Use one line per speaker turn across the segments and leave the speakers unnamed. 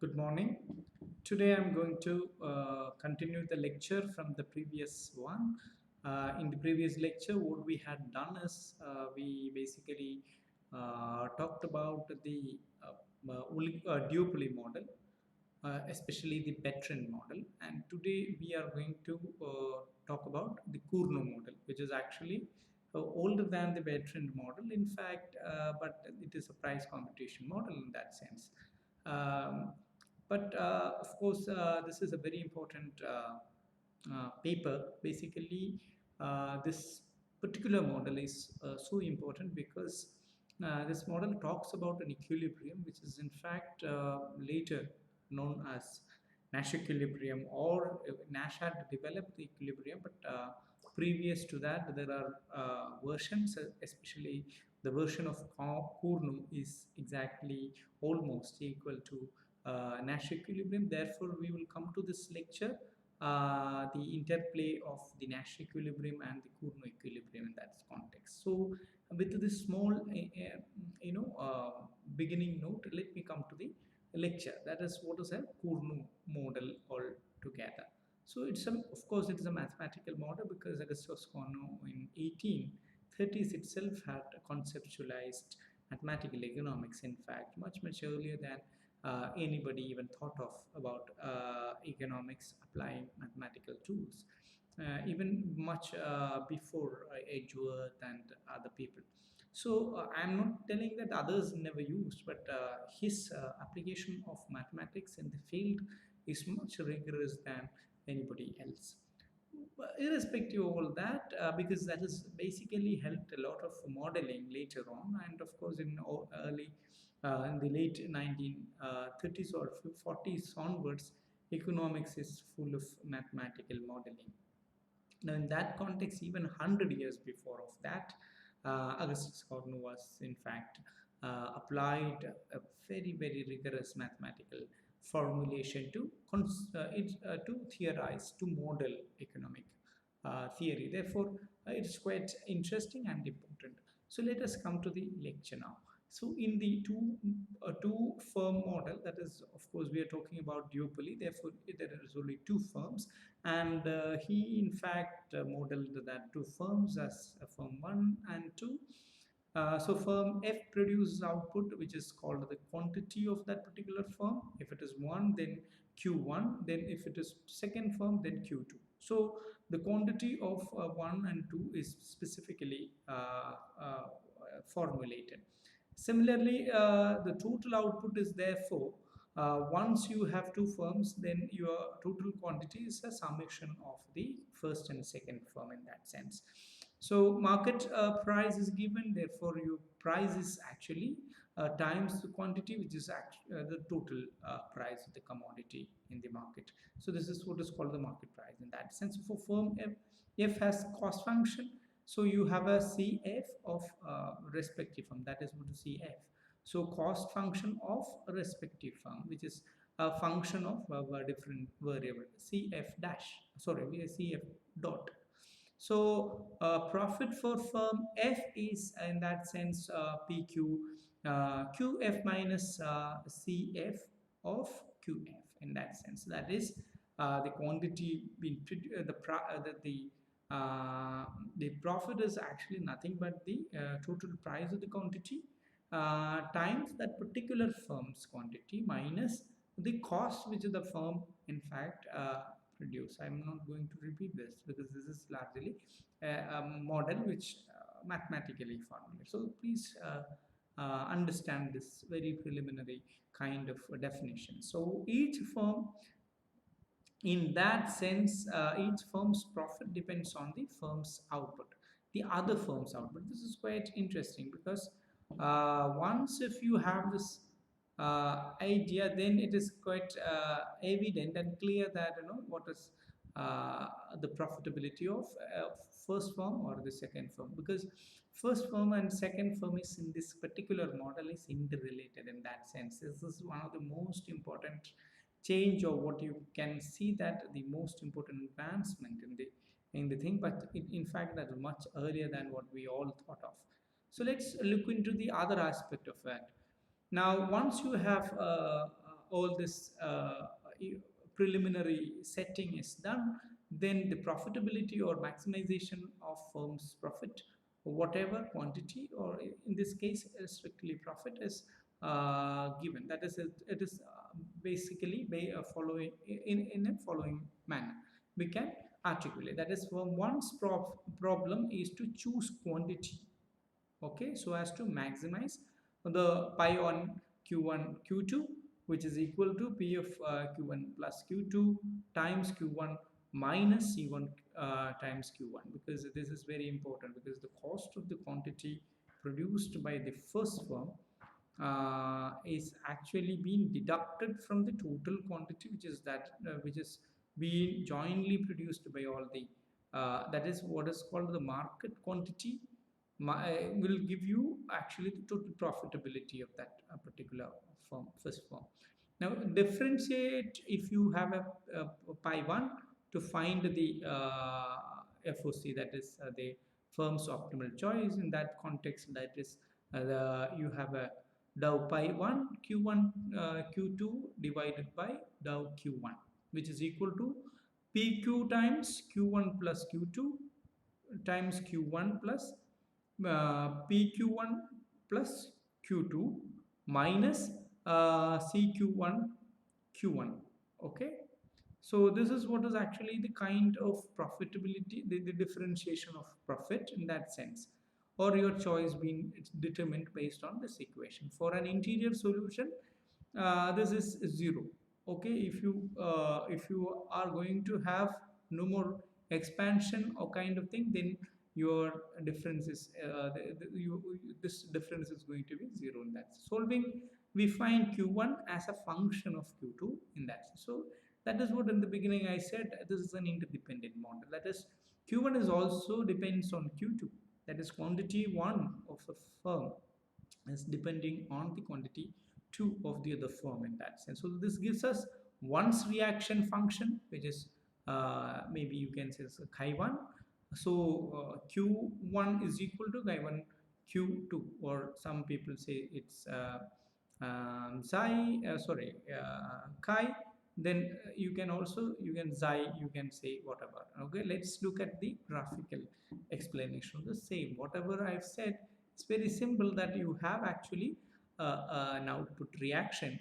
Good morning. Today I'm going to continue the lecture from the previous one. In the previous lecture, what we had done is we basically talked about the duopoly model, especially the veteran model. And today we are going to talk about the Cournot model, which is actually older than the veteran model, in fact, but it is a price competition model in that sense. Um, but of course, this is a very important paper. Basically, this particular model is so important because this model talks about an equilibrium, which is in fact later known as Nash Equilibrium, or Nash had developed the equilibrium, but previous to that, there are versions, especially the version of Cournot is exactly almost equal to Nash equilibrium. Therefore, we will come to this lecture the interplay of the Nash equilibrium and the Cournot equilibrium in that context. So, with this small, beginning note, let me come to the lecture. That is what is a Cournot model altogether. So, of course, it is a mathematical model because Augustus Cournot in 1830s itself had conceptualized mathematical economics. In fact, much earlier than anybody even thought of about economics applying mathematical tools, even much before Edgeworth and other people. So I'm not telling that others never used, but his application of mathematics in the field is much rigorous than anybody else. Irrespective of all that, because that has basically helped a lot of modeling later on, and of course in the late 1930s or 40s onwards, economics is full of mathematical modeling. Now, in that context, even 100 years before of that, Augustus Cournot was in fact applied a very rigorous mathematical formulation to theorize, to model economic theory. Therefore, it's quite interesting and important. So let us come to the lecture now. So in the two firm model, that is, of course, we are talking about duopoly. Therefore, there is only two firms, and he in fact modeled that two firms as firm 1 and 2. So firm F produces output which is called the quantity of that particular firm. If it is 1, then Q1, then if it is second firm, then Q2. So the quantity of 1 and 2 is specifically formulated. Similarly, the total output is therefore, once you have two firms, then your total quantity is a summation of the first and second firm in that sense. So market price is given, therefore your price is actually times the quantity, which is the total price of the commodity in the market. So this is what is called the market price in that sense. For firm F, F has cost function, so you have a CF of respective firm, that is what is CF. So cost function of a respective firm, which is a function of a different variable, CF dash, sorry, CF dot. So profit for firm F is in that sense PQ QF minus CF of QF in that sense. That is the quantity being the profit is actually nothing but the total price of the quantity times that particular firm's quantity minus the cost which the firm in fact produce. I'm not going to repeat this because this is largely a model which mathematically formulated. So please understand this very preliminary kind of definition. So each firm, in that sense, each firm's profit depends on the firm's output, the other firm's output. This is quite interesting because once if you have this idea, then it is quite evident and clear that what is the profitability of first firm or the second firm, because first firm and second firm is in this particular model is interrelated in that sense. This is one of the most important change, or what you can see that the most important advancement in the thing, but in fact that is much earlier than what we all thought of. So let's look into the other aspect of that. Now once you have all this preliminary setting is done, then the profitability or maximization of firm's profit, whatever quantity, or in this case strictly profit, is given. That is, it is basically by following in a following manner we can articulate. That is, for one's problem is to choose quantity, okay, so as to maximize the pi on q1 q2, which is equal to p of q1 plus q2 times q1 minus c1 times q1, because this is very important, because the cost of the quantity produced by the first firm is actually being deducted from the total quantity, which is being jointly produced by all the that is what is called the market quantity, will give you actually the total profitability of that particular firm, first firm. Now differentiate, if you have a pi 1 to find the FOC, that is the firm's optimal choice. In that context, that is you have a dou pi 1 q1 q2 divided by dou q1, which is equal to pq times q1 plus q2 times q1 plus pq1 plus q2 minus cq1 q1. Okay, so this is what is actually the kind of profitability, the differentiation of profit in that sense, or your choice being determined based on this equation. For an interior solution, this is 0. Okay, if you are going to have no more expansion or kind of thing, then your difference is this difference is going to be 0 in that. Solving, we find q1 as a function of q2 in that. So that is what in the beginning I said, this is an interdependent model. That is, q1 is also depends on q2. That is, quantity 1 of a firm is depending on the quantity 2 of the other firm in that sense. So this gives us one's reaction function, which is maybe you can say chi1. So q1 is equal to chi1 q2, or some people say it's chi, then you can also, you can xi, you can say whatever. Okay, let's look at the graphical explanation of the same. Whatever I've said, it's very simple, that you have actually an output reaction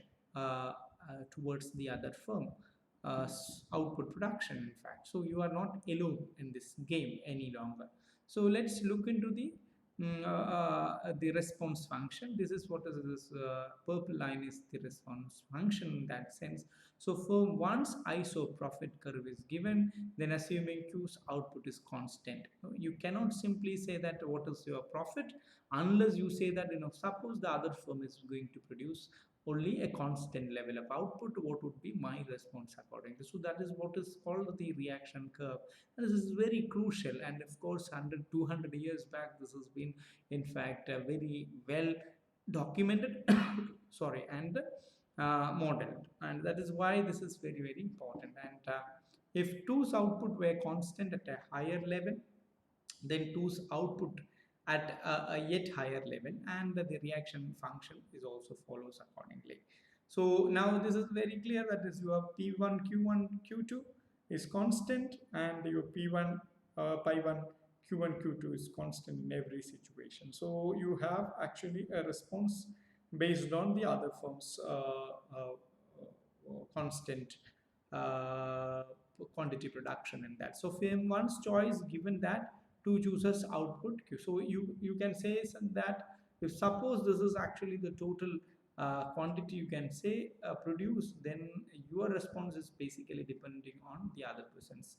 towards the other firm, output production in fact. So you are not alone in this game any longer. So let's look into the response function. This is what is this purple line is the response function in that sense. So for once iso profit curve is given, then assuming Q's output is constant, you cannot simply say that what is your profit unless you say that, suppose the other firm is going to produce only a constant level of output, what would be my response accordingly. So that is what is called the reaction curve. And this is very crucial, and of course 100-200 years back this has been in fact very well documented sorry, and modeled, and that is why this is very, very important. And if 2's output were constant at a higher level, then 2's output at a yet higher level, and the reaction function is also follows accordingly. So now this is very clear, that is your p1 q1 q2 is constant, and your p1 pi1 q1 q2 is constant in every situation. So you have actually a response based on the other firm's constant quantity production in that. So firm one's choice, given that 2 chooses output Q. So you can say that if suppose this is actually the total quantity you can say produced, then your response is basically depending on the other person's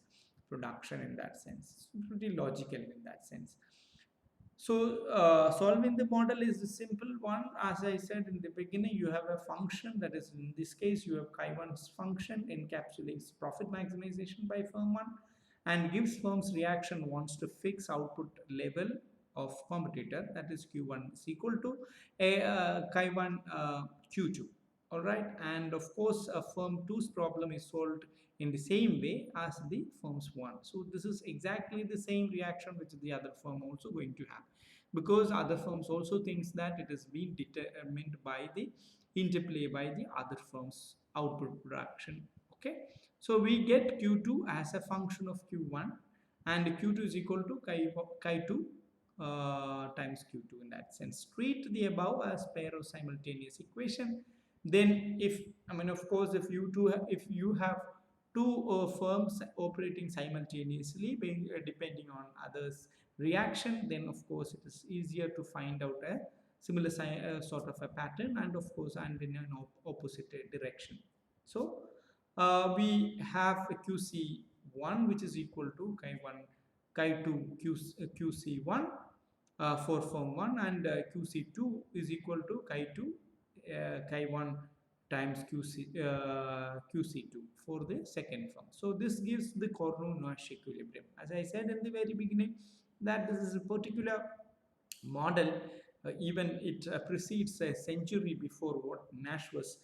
production in that sense. It's pretty logical in that sense. So solving the model is a simple one. As I said in the beginning, you have a function, that is in this case you have chi1's function encapsulates profit maximization by firm 1 and gives firm's reaction wants to fix output level of competitor, that is q1 is equal to a chi1 q2. All right, and of course firm 2's problem is solved in the same way as the firm's 1. So this is exactly the same reaction which the other firm also going to have, because other firms also thinks that it is being determined by the interplay by the other firm's output production. Okay, so we get Q2 as a function of Q1, and Q2 is equal to chi2 times Q2 in that sense. Treat the above as pair of simultaneous equation. Then if, I mean, of course, if you have two firms operating simultaneously depending on others reaction, then of course it is easier to find out a similar sort of a pattern, and of course and in an opposite direction. So we have a QC1 which is equal to chi1 chi2 QC1 for firm 1, and QC2 is equal to chi2 chi1 times QC2 for the second firm. So this gives the Cournot-Nash equilibrium. As I said in the very beginning, that this is a particular model, even it precedes a century before what Nash was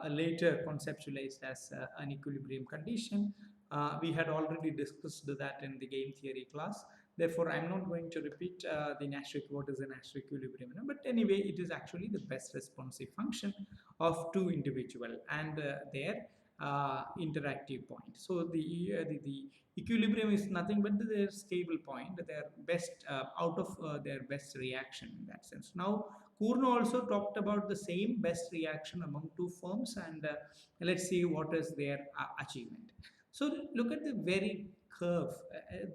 later conceptualized as an equilibrium condition. We had already discussed that in the game theory class. Therefore, I'm not going to repeat what is a Nash equilibrium. But anyway, it is actually the best responsive function of two individual and their interactive point. So the equilibrium is nothing but their stable point, their best out of their best reaction in that sense. Now, Cournot also talked about the same best reaction among two firms, and let's see what is their achievement. So look at the very curve,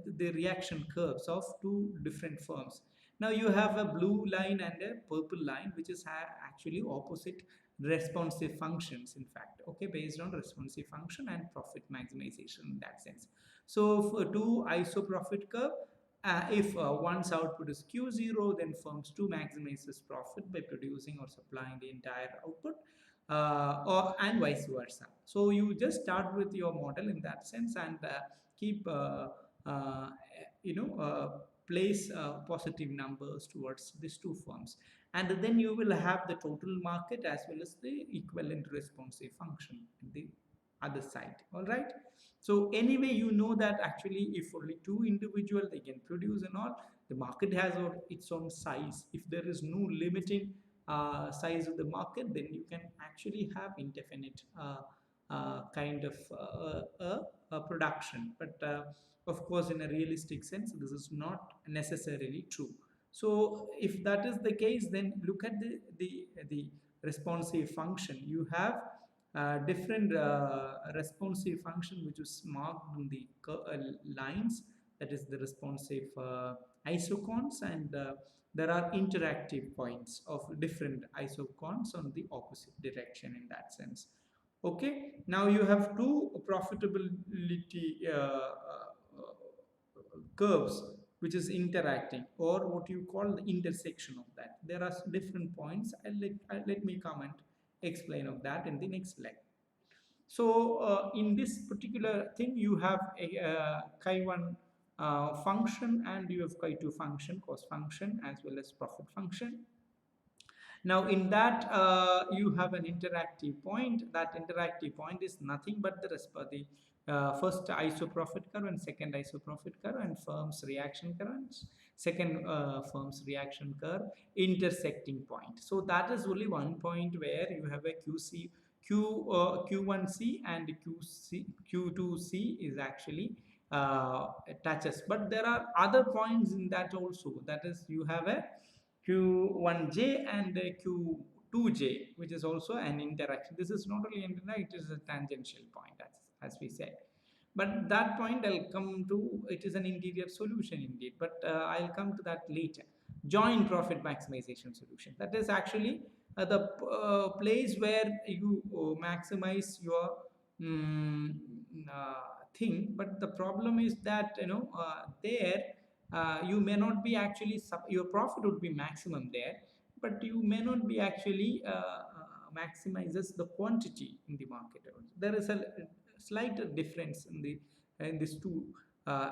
the reaction curves of two different firms. Now you have a blue line and a purple line, which is actually opposite responsive functions, in fact, okay, based on responsive function and profit maximization in that sense. So for two iso profit curve, if one's output is Q0, then firms 2 maximizes profit by producing or supplying the entire output, and vice versa. So you just start with your model in that sense, and keep place positive numbers towards these two firms, and then you will have the total market as well as the equivalent responsive function in the other side. All right, so anyway, you know that actually if only two individual they can produce and all, the market has its own size. If there is no limiting size of the market, then you can actually have indefinite kind of production. But of course, in a realistic sense, this is not necessarily true. So if that is the case, then look at the responsive function. You have different responsive function which is marked in the lines, that is the responsive isocons, and there are interactive points of different isocons on the opposite direction in that sense. Okay, now you have two profitability curves which is interacting, or what you call the intersection of that. There are different points. Let me come and explain of that in the next leg. So in this particular thing, you have a chi1 function, and you have chi2 function, cost function, as well as profit function. Now in that you have an interactive point. That interactive point is nothing but the first iso profit curve and second iso profit curve, and firm's reaction curves, second firm's reaction curve intersecting point. So that is only one point where you have a Q1C and Q2C is actually touches, but there are other points in that also. That is, you have a Q1J and Q2J, which is also an interaction. This is not only interaction, it is a tangential point, as we said. But that point I'll come to, it is an interior solution indeed, but I'll come to that later. Joint profit maximization solution. That is actually the place where you maximize your thing, but the problem is that there you may not be actually your profit would be maximum there, but you may not be actually maximizes the quantity in the market. There is a slight difference in these two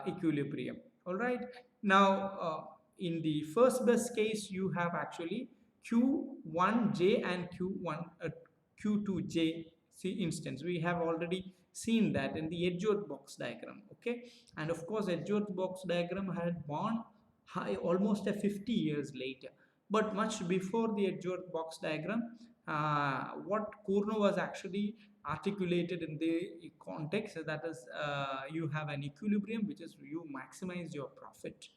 equilibrium. All right, now in the first best case, you have actually Q1J and Q2J instance. We have already seen that in the Edgeworth box diagram. Okay, and of course Edgeworth box diagram had born almost 50 years later, but much before the Edgeworth box diagram, what Cournot was actually articulated in the context, that is, you have an equilibrium, which is you maximize your profit,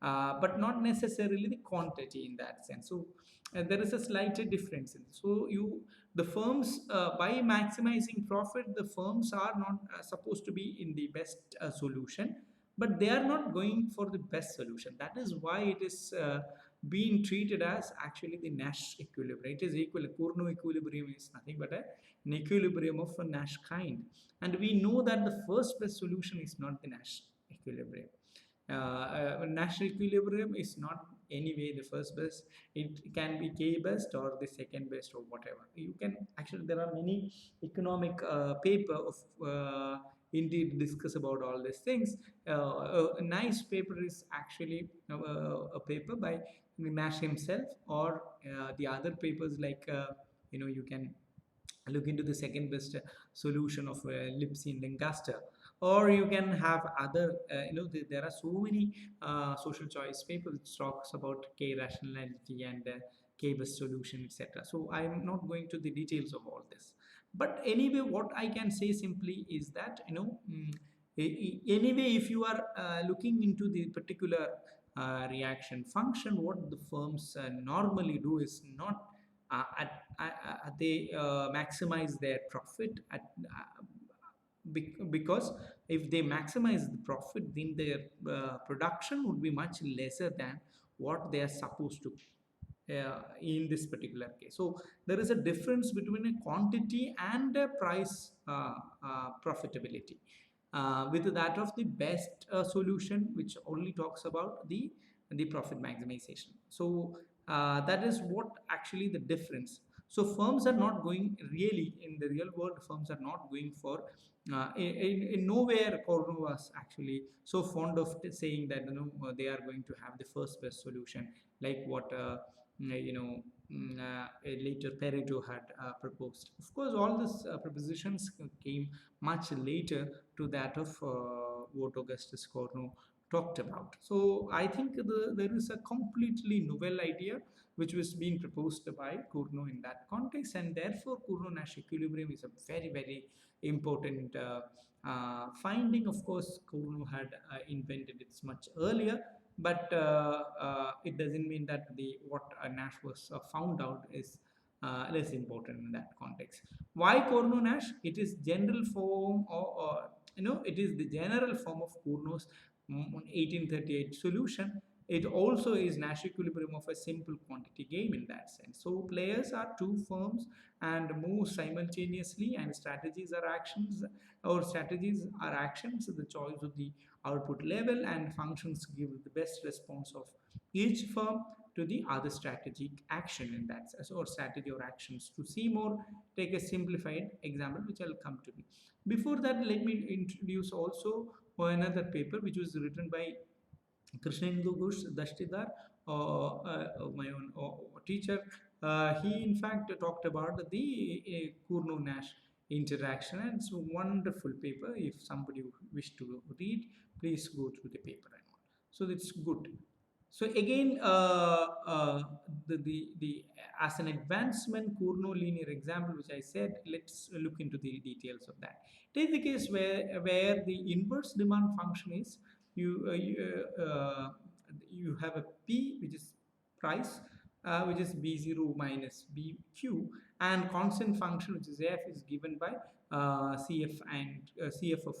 but not necessarily the quantity in that sense. So there is a slight difference in this. So you the firms, by maximizing profit, the firms are not supposed to be in the best solution, but they are not going for the best solution. That is why it is being treated as actually the Nash equilibrium. It is equal. Cournot equilibrium is nothing but an equilibrium of a Nash kind, and we know that the first best solution is not the Nash equilibrium. Nash equilibrium is not anyway the first best. It can be K best or the second best or whatever. You can actually, there are many economic paper of indeed discuss about all these things. A nice paper is actually a paper by Nash himself, or the other papers like you can look into the second best solution of Lipsy and Lancaster, or you can have other there are so many social choice papers which talks about K rationality and K best solution, etc. So I'm not going to the details of all this, but anyway, what I can say simply is that anyway, if you are looking into the particular reaction function, what the firms normally do is not they maximize their profit because if they maximize the profit, then their production would be much lesser than what they are supposed to in this particular case. So there is a difference between a quantity and a price profitability, with that of the best solution, which only talks about the profit maximization. So that is what actually the difference. So firms are not going really in the real world. Firms are not going for in nowhere Cournot was actually so fond of saying that they are going to have the first best solution, like what later Pareto had proposed. Of course, all these propositions came much later to that of what Augustus Cournot talked about. So I think there is a completely novel idea which was being proposed by Cournot in that context, and therefore Cournot-Nash equilibrium is a very, very important finding. Of course, Cournot had invented it much earlier, but it doesn't mean that the what Nash was found out is less important in that context. Why Cournot-Nash? It is general form, or it is the general form of Cournot's 1838 solution. It also is Nash equilibrium of a simple quantity game in that sense. So players are two firms and move simultaneously, and strategies are actions, or strategies are actions. The choice of the output level and functions give the best response of each firm to the other strategic action in that sense, or strategy or actions. To see more, take a simplified example which I'll come to. Before that, let me introduce also another paper which was written by Krishnendu Ghosh Dashtidar, my own teacher. He in fact talked about the Cournot-Nash interaction, and it's a wonderful paper. If somebody wish to read, please go through the paper and all. So it's good. So again, the as an advancement Cournot linear example, which I said, let's look into the details of that. Take the case where the inverse demand function is you you have a P, which is price, which is B0 minus BQ, and constant function, which is F, is given by CF and CF of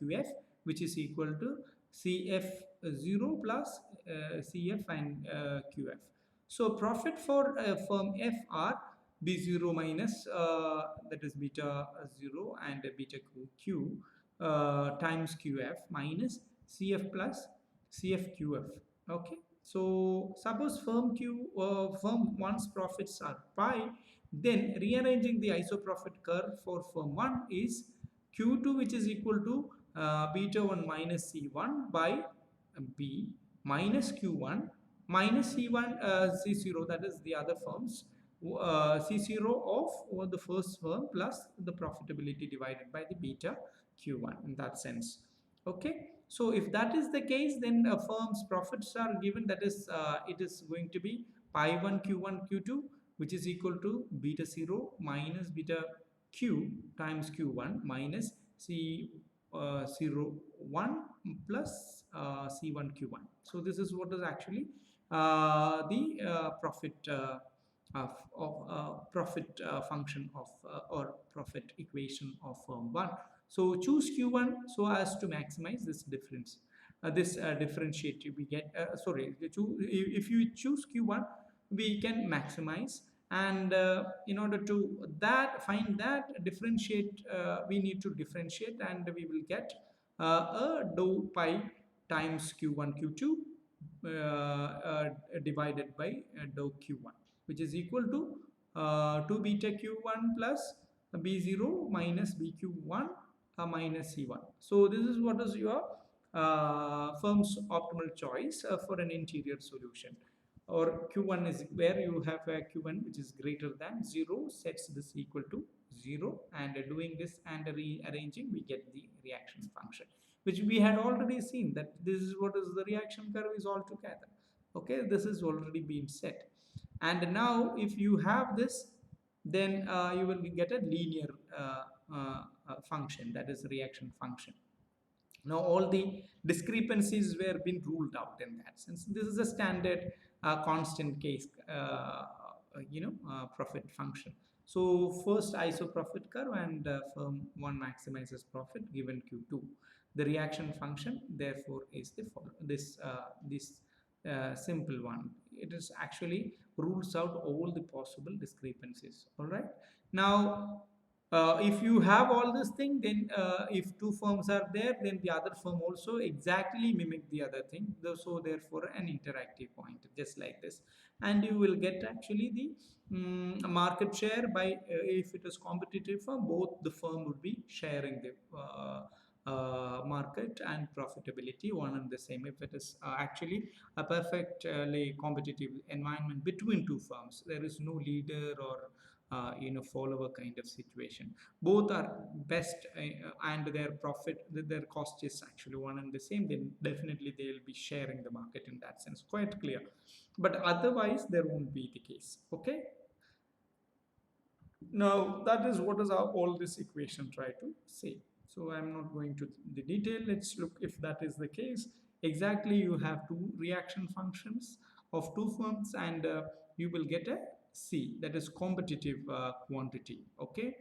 QF, which is equal to CF0 plus CF and QF. So profit for firm F are B0 minus that is beta 0 and beta Q times QF minus CF plus CFQF. Okay. So suppose firm 1's profits are pi, then rearranging the isoprofit curve for firm 1 is Q2, which is equal to beta 1 minus C1 by B minus Q1 minus C1 C0, that is the other firms, C0 of the first firm plus the profitability divided by the beta Q1 in that sense. Okay. So if that is the case, then a firm's profits are given, that is it is going to be pi 1 Q1 Q2, which is equal to beta 0 minus beta q times q1 minus c 0 1 plus c1 q1. So this is what is actually the profit profit function of or profit equation of firm 1. So choose q1 so as to maximize this difference, this differentiate we get, sorry, if you choose q1 we can maximize, and in order to that find that differentiate, we need to differentiate, and we will get a dou pi times q1 q2 divided by dou q1, which is equal to 2 beta q1 plus b0 minus bq1 minus c1. So this is what is your firm's optimal choice for an interior solution. Or q1 is where you have a q1 which is greater than 0, sets this equal to 0, and doing this and rearranging we get the reaction function, which we had already seen that this is what is the reaction curve is all together. Okay, this is already been set, and now if you have this, then you will get a linear function, that is reaction function. Now all the discrepancies were been ruled out in that sense. This is a standard constant case profit function. So first iso profit curve, and firm 1 maximizes profit given q2. The reaction function therefore is the this simple one. It is actually rules out all the possible discrepancies. All right, now if you have all this thing, then if two firms are there, then the other firm also exactly mimic the other thing. So therefore an interactive point just like this, and you will get actually the market share by if it is competitive firm, both the firm would be sharing the market and profitability one and the same. If it is actually a perfectly competitive environment between two firms, there is no leader or follower kind of situation, both are best, and their profit, their cost is actually one and the same, then definitely they will be sharing the market in that sense, quite clear. But otherwise there won't be the case. Okay, now that is what is all this equation try to say. So I'm not going to the detail. Let's look if that is the case. Exactly, you have two reaction functions of two firms, and you will get a C, that is competitive quantity. Okay,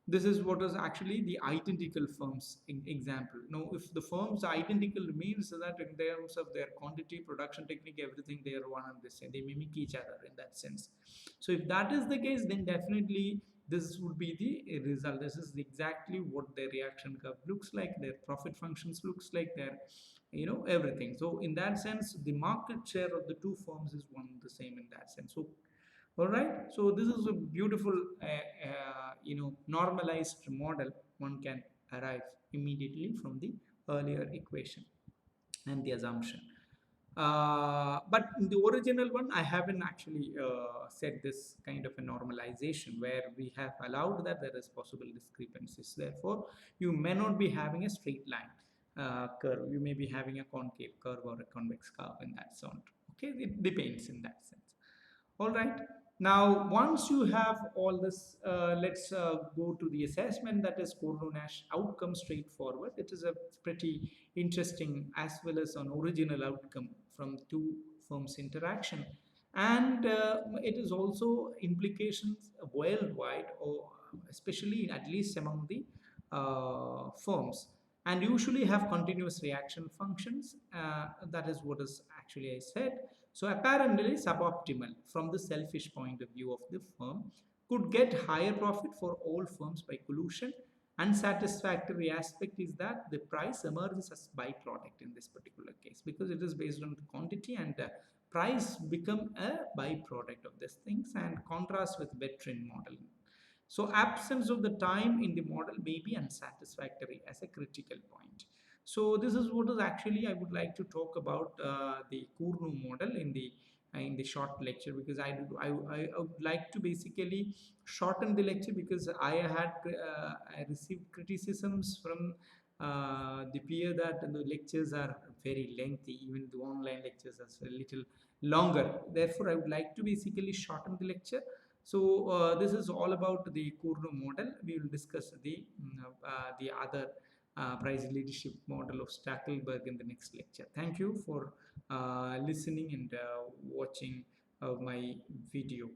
this is what is actually the identical firms in example. Now if the firms are identical means that in terms of their quantity, production technique, everything, they are one and the same, they mimic each other in that sense. So if that is the case, then definitely this would be the result. This is exactly what their reaction curve looks like, their profit functions looks like, their everything. So in that sense the market share of the two firms is one and the same in that sense. So all right, so this is a beautiful normalized model one can arrive immediately from the earlier equation and the assumption. But in the original one, I haven't actually said this kind of a normalization where we have allowed that there is possible discrepancies. Therefore, you may not be having a straight line curve. You may be having a concave curve or a convex curve in that zone. Okay, it depends in that sense. All right. Now, once you have all this, let's go to the assessment, that is Cournot-Nash outcome straightforward. It is a pretty interesting as well as an original outcome from two firms interaction, and it is also implications worldwide, or especially at least among the firms, and usually have continuous reaction functions. That is what is actually I said. So apparently suboptimal from the selfish point of view of the firm, could get higher profit for all firms by collusion. Unsatisfactory aspect is that the price emerges as byproduct in this particular case, because it is based on the quantity, and price become a byproduct of these things, and contrast with veteran model. So absence of the time in the model may be unsatisfactory as a critical point. So this is what is actually I would like to talk about the Cournot model in the short lecture, because I would like to basically shorten the lecture, because I received criticisms from the peer that the lectures are very lengthy, even the online lectures are a little longer. Therefore, I would like to basically shorten the lecture So this is all about the Cournot model. We will discuss the other price leadership model of Stackelberg in the next lecture. Thank you for listening and watching my video.